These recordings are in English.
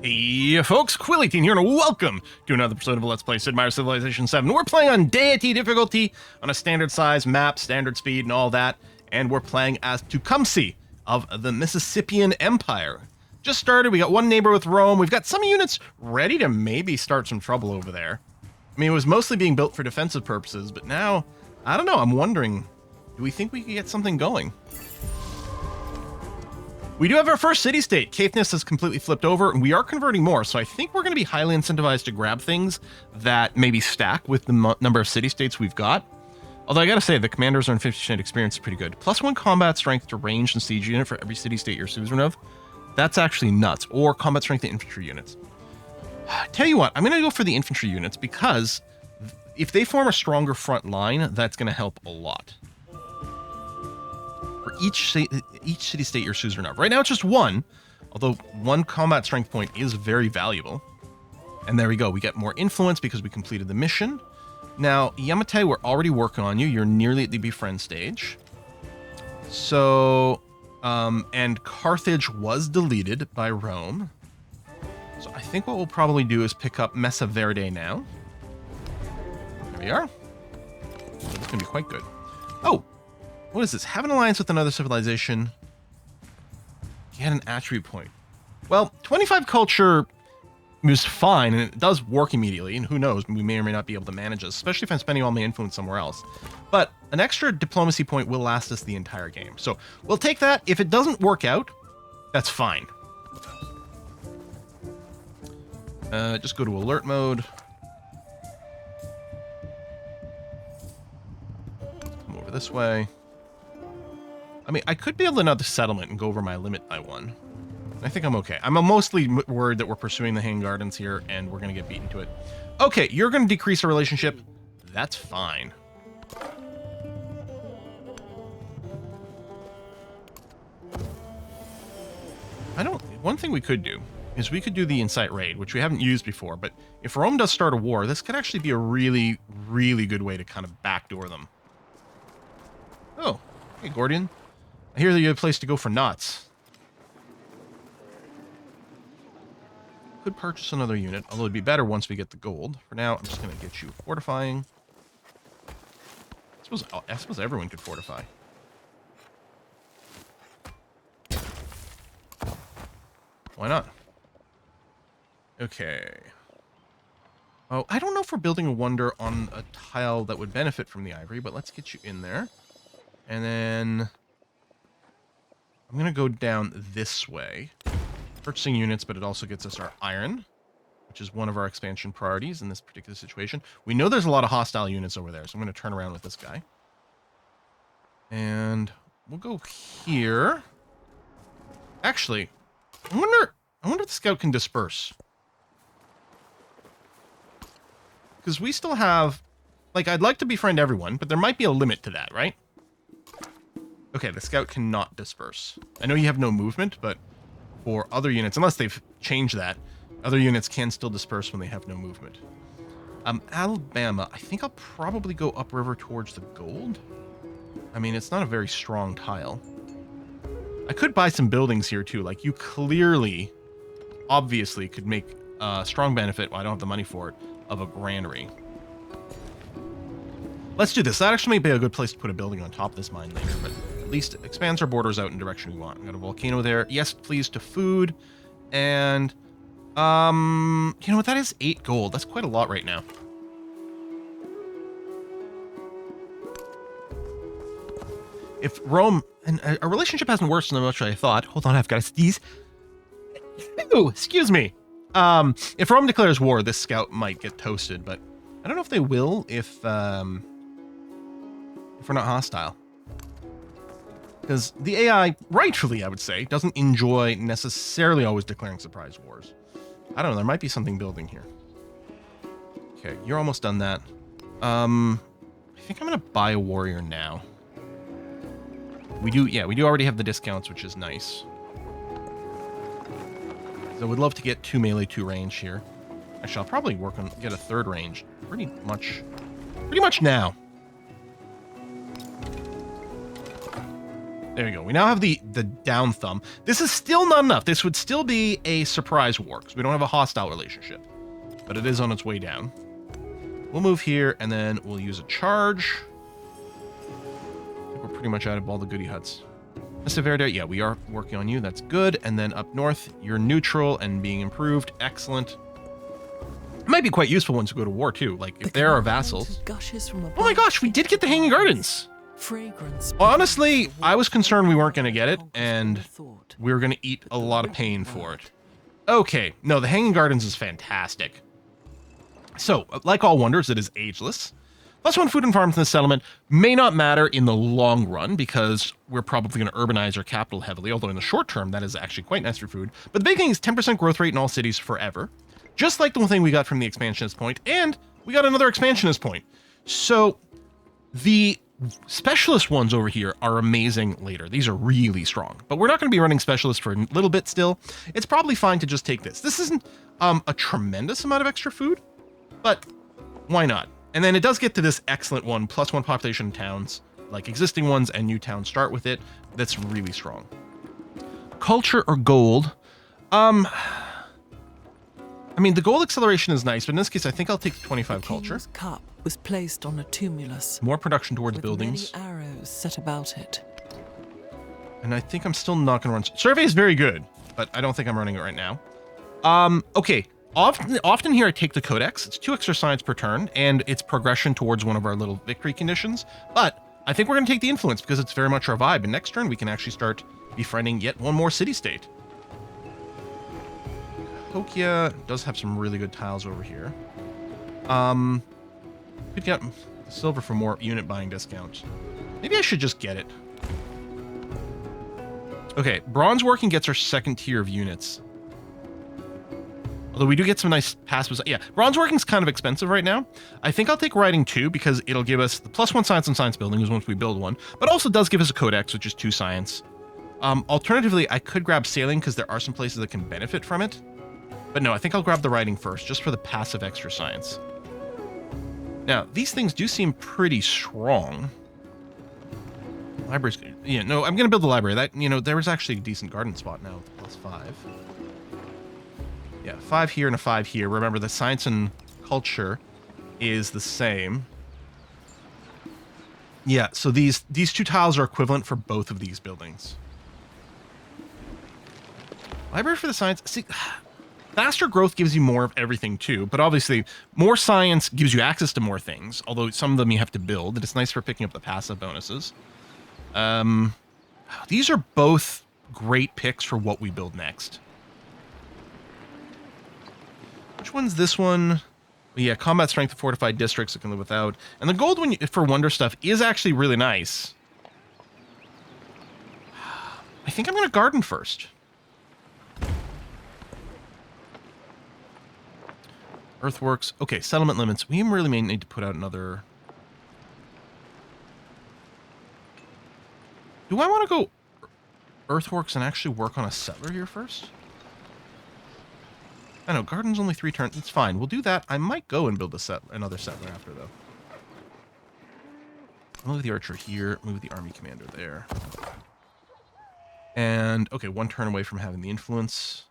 Hey folks, Quilly18 here, and welcome to another episode of Let's Play Sid Meier's Civilization 7. We're playing on Deity difficulty, on a standard size map, standard speed, and all that, and we're playing as Tecumseh of the Mississippian Empire. Just started, we got one neighbor with Rome, we've got some units ready to maybe start some trouble over there. I mean, it was mostly being built for defensive purposes, but now, I don't know, I'm wondering, do we think we could get something going? We do have our first city-state. Caithness has completely flipped over, and we are converting more, so I think we're going to be highly incentivized to grab things that maybe stack with the number of city-states we've got. Although I gotta say, the commanders on 50% experience is pretty good. +1 combat strength to range and siege unit for every city-state you're suzerain of. That's actually nuts. Or combat strength to infantry units. Tell you what, I'm going to go for the infantry units, because if they form a stronger front line, that's going to help a lot. For each city-state you're suzerain of. Right now it's just one, although one combat strength point is very valuable. And there we go, we get more influence because we completed the mission. Now, Yamate, we're already working on you. You're nearly at the befriend stage. So, and Carthage was deleted by Rome. So I think what we'll probably do is pick up Mesa Verde now. There we are. So this is going to be quite good. Oh! What is this? Have an alliance with another civilization. Get an attribute point. Well, 25 culture is fine, and it does work immediately, and who knows, we may or may not be able to manage this, especially if I'm spending all my influence somewhere else. But an extra diplomacy point will last us the entire game. So we'll take that. If it doesn't work out, that's fine. Just go to alert mode. Come over this way. I mean, I could build another settlement and go over my limit by one. I think I'm okay. I'm mostly worried that we're pursuing the Hanged Gardens here, and we're going to get beaten to it. Okay, you're going to decrease our relationship. That's fine. One thing we could do is we could do the Incite Raid, which we haven't used before, but if Rome does start a war, this could actually be a really, really good way to kind of backdoor them. Oh, hey, Gordian. I hear that you have a place to go for knots. Could purchase another unit, although it'd be better once we get the gold. For now, I'm just going to get you fortifying. I suppose everyone could fortify. Why not? Okay. Oh, I don't know if we're building a wonder on a tile that would benefit from the ivory, but let's get you in there. And then I'm going to go down this way. Purchasing units, but it also gets us our iron, which is one of our expansion priorities in this particular situation. We know there's a lot of hostile units over there, so I'm going to turn around with this guy. And we'll go here. Actually, I wonder if the scout can disperse. Because we still have, like, I'd like to befriend everyone, but there might be a limit to that, right? Okay, the scout cannot disperse. I know you have no movement, but for other units, unless they've changed that, other units can still disperse when they have no movement. Alabama, I think I'll probably go upriver towards the gold. I mean, it's not a very strong tile. I could buy some buildings here too. Like, you clearly, obviously, could make a strong benefit, well, I don't have the money for it, of a granary. Let's do this. That actually may be a good place to put a building on top of this mine later, but at least it expands our borders out in the direction we want. We got a volcano there. Yes, please, to food. And, you know what? That is 8 gold. That's quite a lot right now. If Rome... And our relationship hasn't worsened as much as I thought. Hold on, I've got to sneeze. Ooh, excuse me. If Rome declares war, this scout might get toasted, but I don't know if they will if we're not hostile. Because the AI, rightfully, I would say, doesn't enjoy necessarily always declaring surprise wars. I don't know, there might be something building here. Okay, you're almost done that. I think I'm going to buy a warrior now. We do already have the discounts, which is nice. So we'd love to get 2 melee, 2 range here. Actually, I'll probably get a 3rd range pretty much now. There you go. We now have the down thumb. This is still not enough. This would still be a surprise war because we don't have a hostile relationship. But it is on its way down. We'll move here, and then we'll use a charge. I think we're pretty much out of all the goody huts. Mr. Verde, yeah, we are working on you. That's good. And then up north, you're neutral and being improved. Excellent. It might be quite useful once we go to war, too. Like, if there are vassals. Oh my gosh, we did get the Hanging Gardens. Fragrance. Honestly, I was concerned we weren't going to get it, and we were going to eat a lot of pain for it. Okay, no, the Hanging Gardens is fantastic. So, like all wonders, it is ageless. +1 food and farms in the settlement may not matter in the long run because we're probably going to urbanize our capital heavily, although in the short term, that is actually quite nice for food. But the big thing is 10% growth rate in all cities forever, just like the one thing we got from the expansionist point, and we got another expansionist point. So, the specialist ones over here are amazing later. These are really strong, but we're not going to be running specialists for a little bit still. It's probably fine to just take this. This isn't a tremendous amount of extra food, but why not? And then it does get to this excellent one, +1 population towns, like existing ones and new towns start with it. That's really strong. Culture or gold? I mean, the gold acceleration is nice, but in this case, I think I'll take 25 culture. The cup was placed on a tumulus. More production towards with buildings. Many arrows set about it. And I think I'm still not going to run. Survey is very good, but I don't think I'm running it right now. Okay. Often here I take the Codex. It's 2 extra science per turn, and it's progression towards one of our little victory conditions. But I think we're going to take the influence because it's very much our vibe. And next turn we can actually start befriending yet one more city-state. Hokia does have some really good tiles over here. Could get silver for more unit buying discounts. Maybe I should just get it. Okay, bronze working gets our second tier of units. Although we do get some nice passives. Yeah, bronze working's kind of expensive right now. I think I'll take writing 2 because it'll give us the +1 science and science building once we build one, but also does give us a codex, which is 2 science. Alternatively, I could grab sailing because there are some places that can benefit from it. But no, I think I'll grab the writing first, just for the passive extra science. Now, these things do seem pretty strong. Library's good. Yeah, no, I'm going to build the library. That, you know, there was actually a decent garden spot now with +5. Yeah, 5 here and a 5 here. Remember, the science and culture is the same. Yeah, so these 2 tiles are equivalent for both of these buildings. Library for the science. See, faster growth gives you more of everything too, but obviously more science gives you access to more things, although some of them you have to build, and it's nice for picking up the passive bonuses. These are both great picks for what we build next. Which one's this one? Yeah, combat strength of fortified districts I can live without. And the gold one for wonder stuff is actually really nice. I think I'm going to garden first. Earthworks. Okay, settlement limits. We really may need to put out another... Do I want to go earthworks and actually work on a settler here first? I know, garden's only 3 turns. It's fine. We'll do that. I might go and build another settler after, though. Move the archer here. Move the army commander there. And, okay, 1 turn away from having the influence.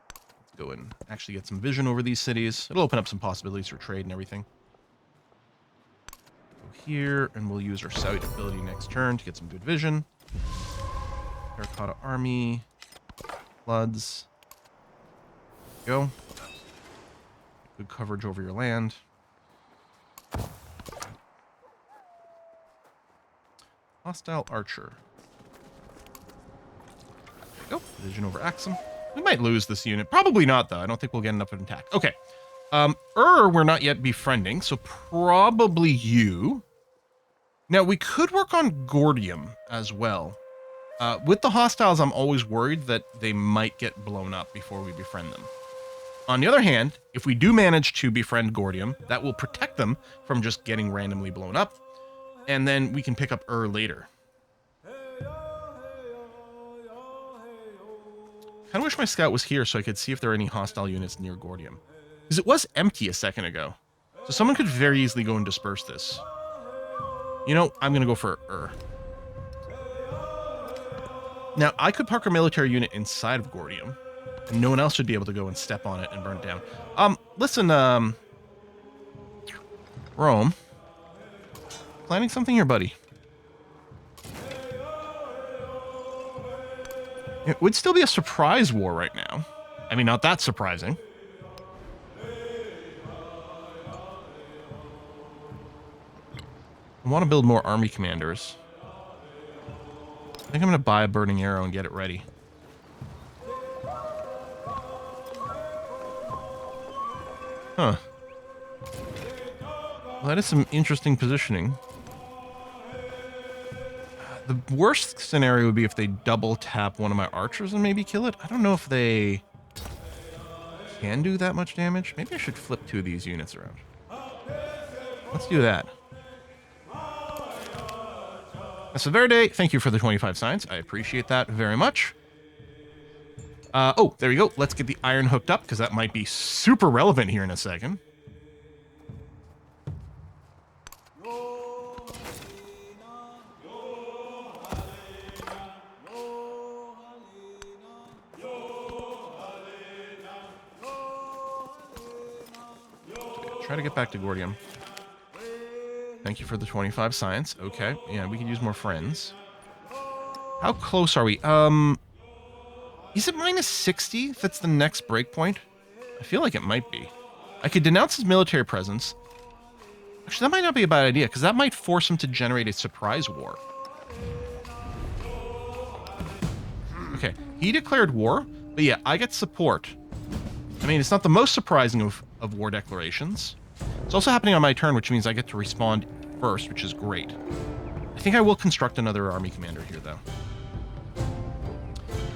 Let's go and actually get some vision over these cities. It'll open up some possibilities for trade and everything. Go here, and we'll use our Saudi ability next turn to get some good vision. Terracotta army. Floods. Go. Good coverage over your land. Hostile archer. There we go. Vision over Axum. We might lose this unit. Probably not, though. I don't think we'll get enough of an attack. Okay. We're not yet befriending, so probably you. Now, we could work on Gordium as well. With the hostiles, I'm always worried that they might get blown up before we befriend them. On the other hand, if we do manage to befriend Gordium, that will protect them from just getting randomly blown up, and then we can pick up later. Kind of wish my scout was here so I could see if there are any hostile units near Gordium. Because it was empty a second ago. So someone could very easily go and disperse this. You know, I'm going to go for Now, I could park a military unit inside of Gordium, and no one else should be able to go and step on it and burn it down. Listen, Rome. Planning something here, buddy. It would still be a surprise war right now. I mean, not that surprising. I want to build more army commanders. I think I'm going to buy a burning arrow and get it ready. Huh. Well, that is some interesting positioning. The worst scenario would be if they double tap one of my archers and maybe kill it. I don't know if they can do that much damage. Maybe I should flip 2 of these units around. Let's do that. Verde, thank you for the 25 signs. I appreciate that very much. Oh, there we go. Let's get the iron hooked up, because that might be super relevant here in a second. Try to get back to Gordium. Thank you for the 25 science. Okay, yeah, we can use more friends. How close are we? Is it minus 60 if it's the next breakpoint? I feel like it might be. I could denounce his military presence. Actually, that might not be a bad idea, because that might force him to generate a surprise war. Okay, he declared war, but yeah, I get support. I mean, it's not the most surprising of war declarations. It's also happening on my turn, which means I get to respond first, which is great. I think I will construct another army commander here, though.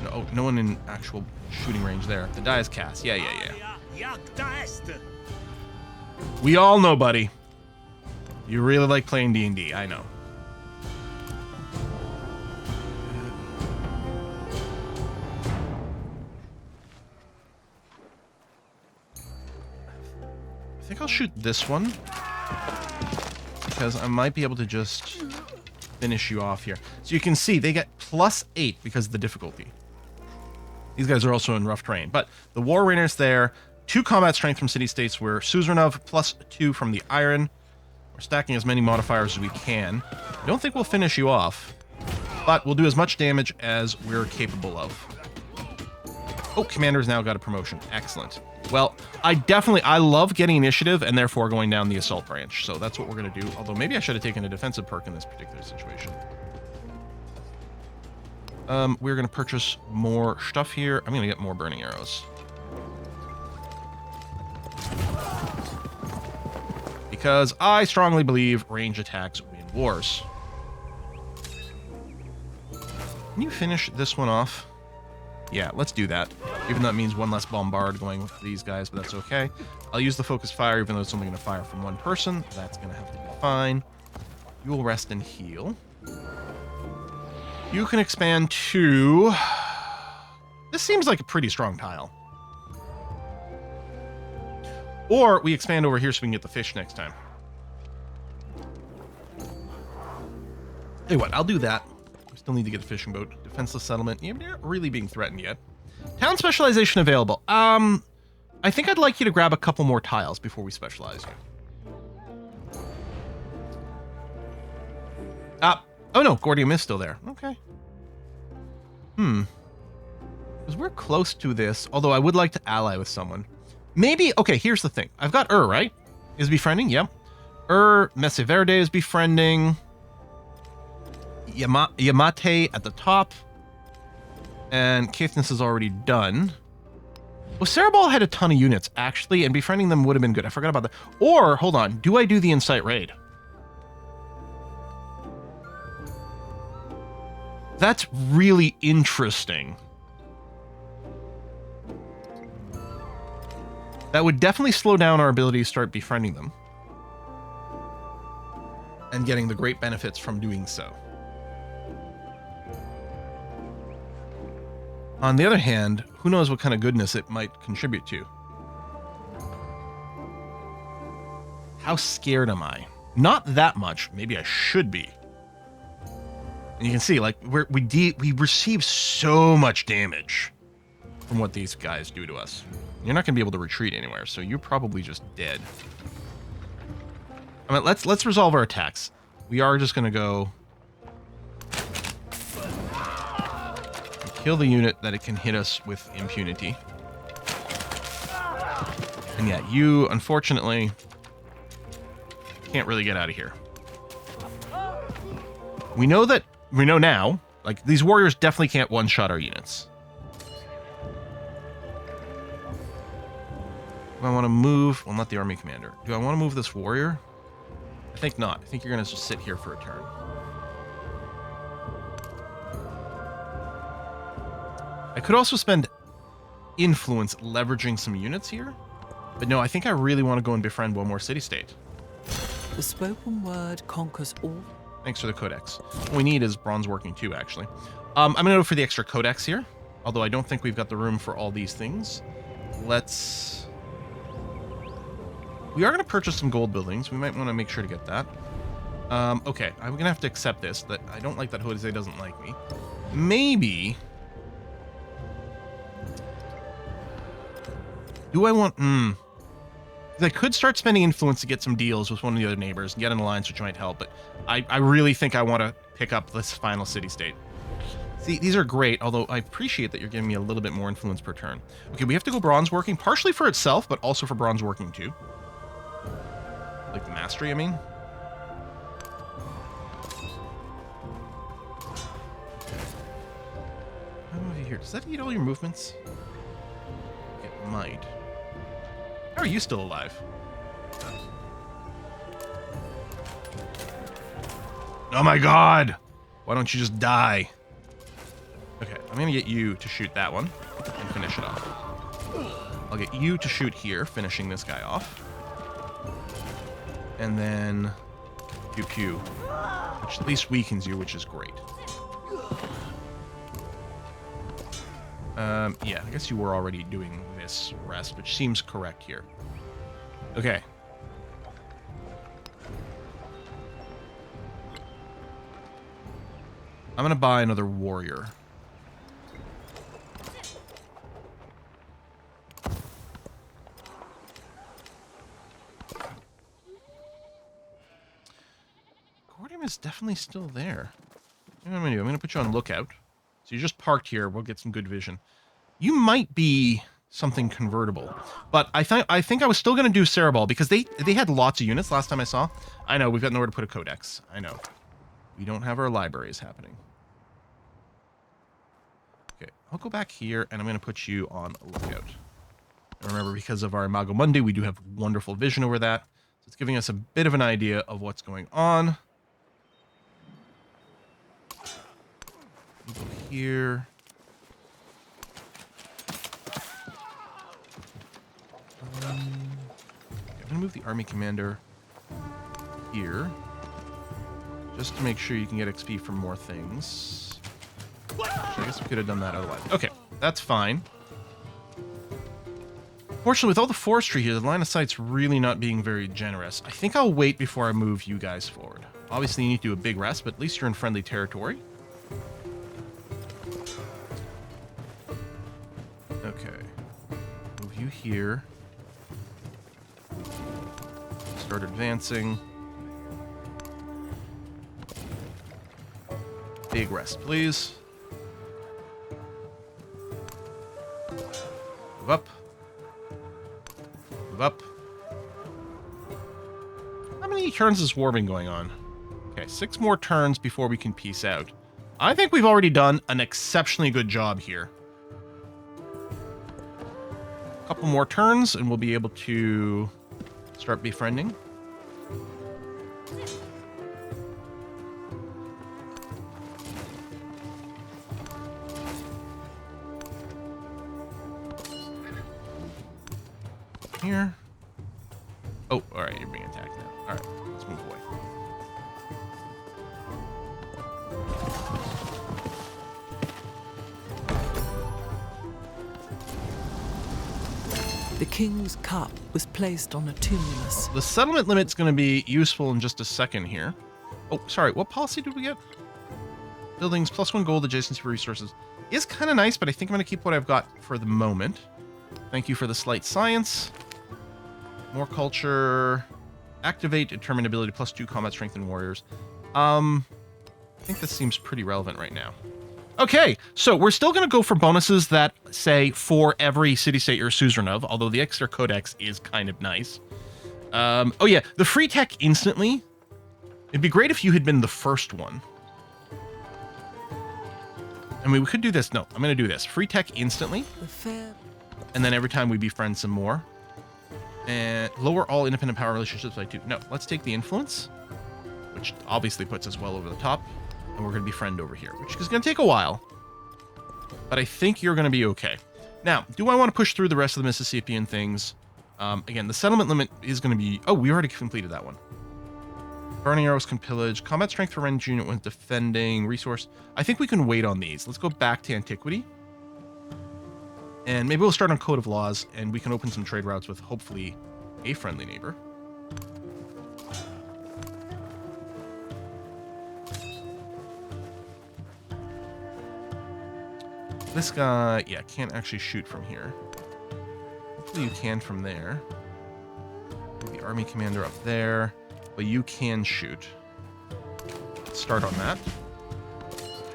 No, no one in actual shooting range there. The die is cast. Yeah. We all know, buddy. You really like playing D&D. I know. I think I'll shoot this one, because I might be able to just finish you off here. So you can see they get +8 because of the difficulty. These guys are also in rough terrain, but the War Rainer's there. 2 combat strength from city-states. We're Suzerainov, +2 from the iron. We're stacking as many modifiers as we can. I don't think we'll finish you off, but we'll do as much damage as we're capable of. Oh, Commander's now got a promotion. Excellent. Well, I love getting initiative and therefore going down the assault branch. So that's what we're going to do. Although maybe I should have taken a defensive perk in this particular situation. We're going to purchase more stuff here. I'm going to get more burning arrows. Because I strongly believe range attacks win wars. Can you finish this one off? Yeah, let's do that. Even though that means one less bombard going with these guys, but that's okay. I'll use the focus fire, even though it's only going to fire from one person. That's going to have to be fine. You will rest and heal. You can expand to... This seems like a pretty strong tile. Or we expand over here so we can get the fish next time. Hey, what? I'll do that. We still need to get a fishing boat. Defenseless settlement. You're not really being threatened yet. Town specialization available. I think I'd like you to grab a couple more tiles before we specialize you. Oh no, Gordium is still there. Okay. Because we're close to this, although I would like to ally with someone. Maybe, okay, here's the thing. I've got right? Is befriending, yep. Messeverde is befriending. Yamate at the top. And Caithness is already done. Well, Cerebral had a ton of units, actually, and befriending them would have been good. I forgot about that. Or, hold on, do I do the Incite Raid? That's really interesting. That would definitely slow down our ability to start befriending them. And getting the great benefits from doing so. On the other hand, who knows what kind of goodness it might contribute to. How scared am I? Not that much. Maybe I should be. And you can see, like, we receive so much damage from what these guys do to us. You're not going to be able to retreat anywhere, so you're probably just dead. I mean, let's resolve our attacks. We are just going to go and kill the unit that it can hit us with impunity. And yeah, you, unfortunately, can't really get out of here. We know now, like, these warriors definitely can't one-shot our units. Do I want to move? Well, not the army commander. Do I want to move this warrior? I think not. I think you're going to just sit here for a turn. I could also spend influence leveraging some units here. But no, I think I really want to go and befriend one more city-state. The spoken word conquers all. Thanks for the codex. What we need is bronze working too, actually. I'm going to go for the extra codex here. Although I don't think we've got the room for all these things. We are going to purchase some gold buildings. We might want to make sure to get that. Okay, I'm going to have to accept this. That I don't like that Jose doesn't like me. Maybe... Do I want... I could start spending influence to get some deals with one of the other neighbors and get an alliance, which might help, but I really think I want to pick up this final city-state. See, these are great, although I appreciate that you're giving me a little bit more influence per turn. Okay, we have to go bronze working, partially for itself, but also for bronze working too. Like the mastery, I mean. How over here? Does that eat all your movements? It might. How are you still alive? Oh my god! Why don't you just die? Okay, I'm gonna get you to shoot that one and finish it off. I'll get you to shoot here, finishing this guy off. And then pew pew, which at least weakens you, which is great. Yeah, I guess you were already doing this rest, which seems correct here. Okay. I'm gonna buy another warrior. Gordium is definitely still there. You know what I'm gonna do? I'm gonna put you on lookout. So you're just parked here. We'll get some good vision. You might be something convertible, but I think I was still gonna do Cerebral because they had lots of units last time I saw. I know we've got nowhere to put a codex. I know we don't have our libraries happening. Okay, I'll go back here and I'm gonna put you on lookout. And remember, because of our Imago Mundi, we do have wonderful vision over that. So it's giving us a bit of an idea of what's going on. Go here. Okay, I'm gonna move the army commander here, just to make sure you can get XP from more things. Actually, I guess we could have done that otherwise. Okay, that's fine. Fortunately, with all the forestry here, the line of sight's really not being very generous. I think I'll wait before I move you guys forward. Obviously, you need to do a big rest, but at least you're in friendly territory. Okay. Move you here. Start advancing. Big rest, please. Move up. Move up. How many turns has war been going on? Okay, 6 more turns before we can peace out. I think we've already done an exceptionally good job here. A couple more turns and we'll be able to start befriending. Here. Oh, alright, you're being attacked now. Alright, let's move away. The king's cup was placed on a tumulus. The settlement limit's going to be useful in just a second here. Oh, sorry, what policy did we get? Buildings, +1 gold, adjacency for resources is kind of nice, but I think I'm going to keep what I've got for the moment. Thank you for the slight science. More culture. Activate determined ability, +2 combat strength in warriors. I think this seems pretty relevant right now. Okay, so we're still going to go for bonuses that say for every city-state you're a suzerain of, although the extra codex is kind of nice. Oh yeah, the free tech instantly. It'd be great if you had been the first one. I mean, we could do this. No, I'm going to do this. Free tech instantly. And then every time we befriend some more. And lower all independent power relationships by 2. No, let's take the influence, which obviously puts us well over the top. And we're going to befriend over here, which is going to take a while. But I think you're going to be okay. Now, do I want to push through the rest of the Mississippian things? Again, the settlement limit is going to be... Oh, we already completed that one. Burning arrows can pillage. Combat strength for range unit when defending. Resource. I think we can wait on these. Let's go back to antiquity. And maybe we'll start on Code of Laws, and we can open some trade routes with, hopefully, a friendly neighbor. This guy, yeah, can't actually shoot from here. Hopefully you can from there. The army commander up there. But you can shoot. Let's start on that.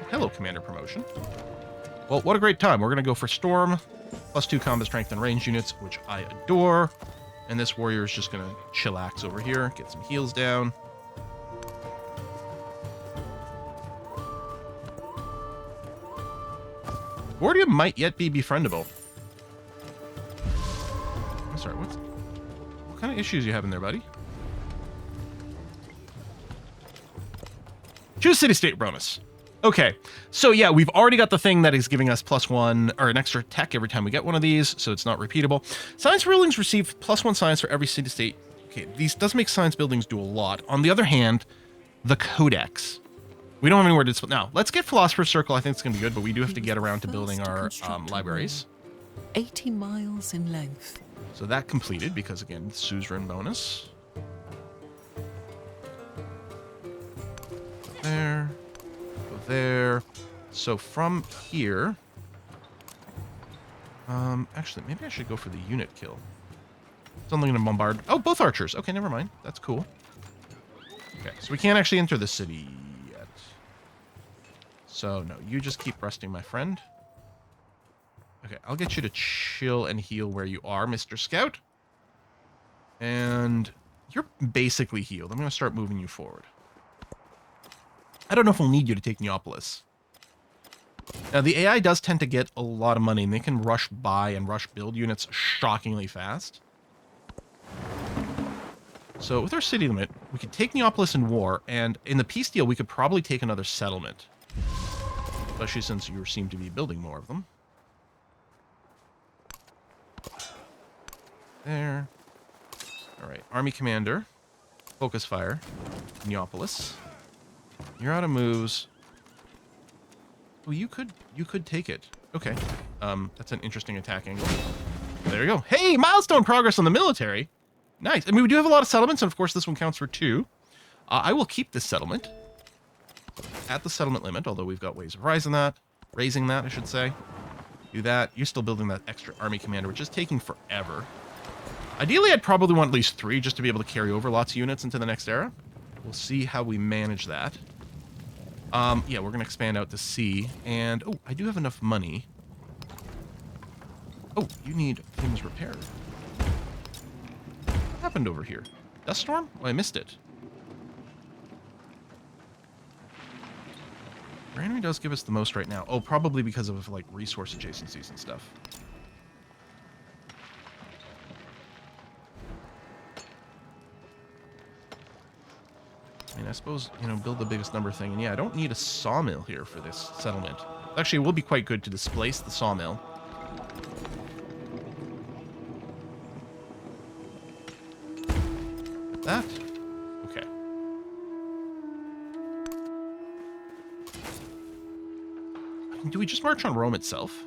Hello, commander promotion. Well, what a great time. We're going to go for Storm. +2 combat strength and range units, which I adore. And this warrior is just going to chillax over here. Get some heals down. Gordia might yet be befriendable. I'm sorry, what kind of issues you having there, buddy? Choose city-state bonus. Okay, so yeah, we've already got the thing that is giving us +1 or an extra tech every time we get one of these, so it's not repeatable. Science rulings receive +1 science for every city-state. Okay, these does make science buildings do a lot. On the other hand, the codex. We don't have anywhere to display. Now, let's get Philosopher's Circle. I think it's going to be good, but we do have to get around to building our libraries. 80 miles in length. So that completed because, again, suzerain bonus. There. Go there. So from here... actually, maybe I should go for the unit kill. It's only going to bombard... Oh, both archers. Okay, never mind. That's cool. Okay, so we can't actually enter the city yet. So, no, you just keep resting, my friend. Okay, I'll get you to chill and heal where you are, Mr. Scout. And you're basically healed. I'm going to start moving you forward. I don't know if we'll need you to take Neapolis. Now, the AI does tend to get a lot of money, and they can rush buy and rush build units shockingly fast. So with our city limit, we could take Neapolis in war, and in the peace deal, we could probably take another settlement. Especially since you seem to be building more of them. There. All right, Army Commander. Focus fire. Neapolis. You're out of moves. Oh, you could take it. Okay. That's an interesting attack angle. There you go. Hey, milestone progress on the military. Nice. I mean, we do have a lot of settlements, and of course, this one counts for 2. I will keep this settlement at the settlement limit, although we've got ways of raising that, I should say. Do that. You're still building that extra army commander, which is taking forever. Ideally, I'd probably want at least 3 just to be able to carry over lots of units into the next era. We'll see how we manage that. Yeah, we're going to expand out to sea. And, oh, I do have enough money. Oh, you need things repaired. What happened over here? Dust storm? Oh, I missed it. Our enemy does give us the most right now. Oh, probably because of, like, resource adjacencies and stuff. I mean, I suppose, you know, build the biggest number thing. And yeah, I don't need a sawmill here for this settlement. Actually, it will be quite good to displace the sawmill. That? Okay. Do we just march on Rome itself?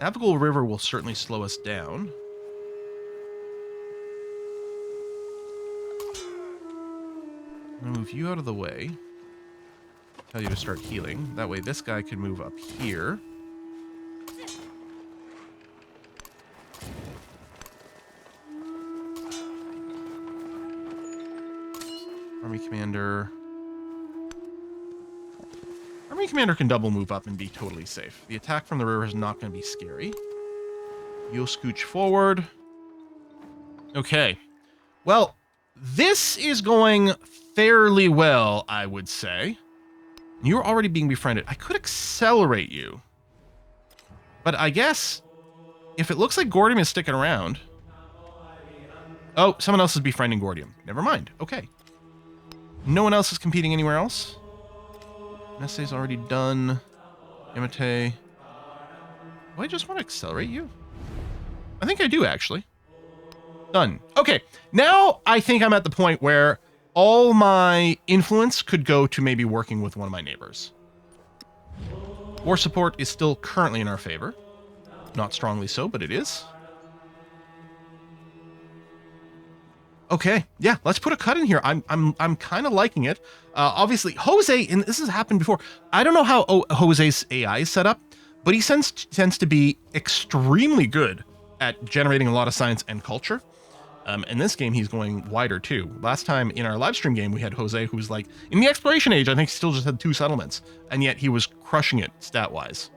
Navigable River will certainly slow us down. I'm going to move you out of the way. tell you to start healing. That way this guy can move up here. Army Commander. Army Commander can double move up and be totally safe. The attack from the river is not going to be scary. You'll scooch forward. Okay. Well, this is going fairly well, I would say. You're already being befriended. I could accelerate you. But I guess if it looks like Gordium is sticking around... Oh, someone else is befriending Gordium. Never mind. Okay. No one else is competing anywhere else. Nessay's already done. Yamate. Do I just want to accelerate you? I think I do, actually. Done. Okay, now I think I'm at the point where all my influence could go to maybe working with one of my neighbors. War support is still currently in our favor. Not strongly so, but it is. Okay, yeah, let's put a cut in here. I'm kind of liking it. Obviously, Jose, and this has happened before. I don't know how Jose's AI is set up, but he tends to be extremely good at generating a lot of science and culture. In this game, he's going wider too. Last time in our live stream game, we had Jose, who was like, in the exploration age, I think he still just had 2 settlements, and yet he was crushing it stat-wise.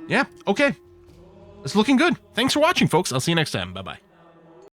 Yeah, okay. It's looking good. Thanks for watching, folks. I'll see you next time. Bye-bye.